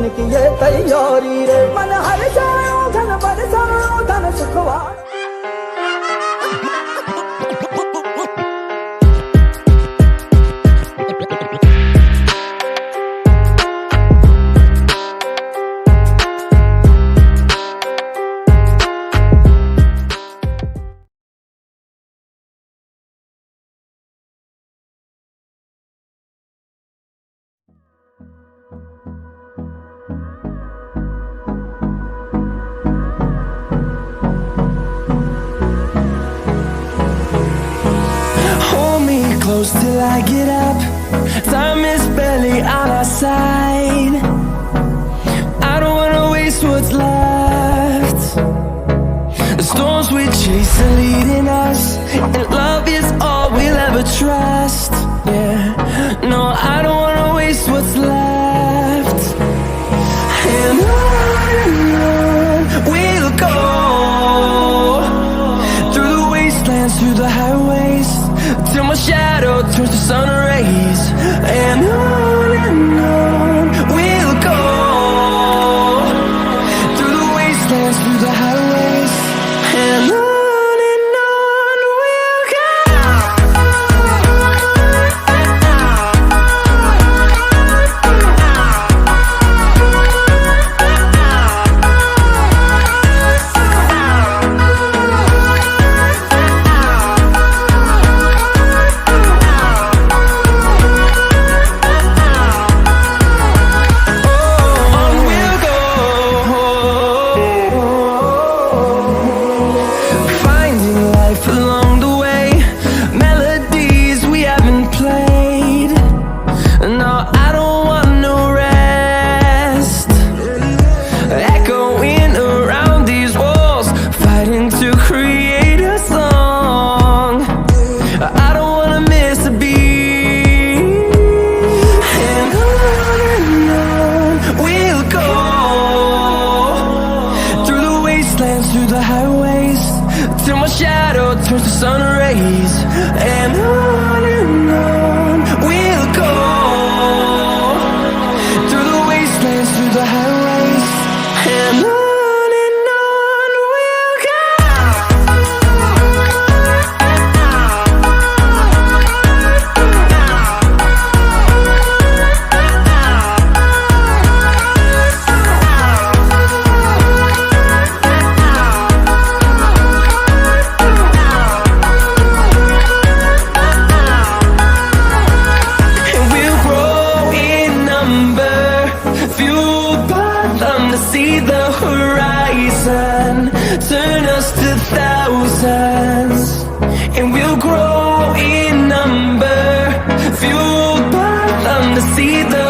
जीने की ये तैयारी रे मन हर जाओ धन बरसाओ धन सुखवा Close till I get up. Time is barely on our side. I don't wanna waste what's left. The storms we chase are leading us, and love is all we'll ever trust. Yeah, no, I don't wanna waste what's left. And on we'll go, through the wastelands, through the highways, till my shadow turns to sun rays. And on we'll go, through the wastelands, through the highways, and on we'll go. Through the highways, till my shadow turns to sun rays. And on we'll go, through the wastelands, through the highways, and on we'll go. See the horizon, turn us to thousands, and we'll grow in number, fueled by them to see the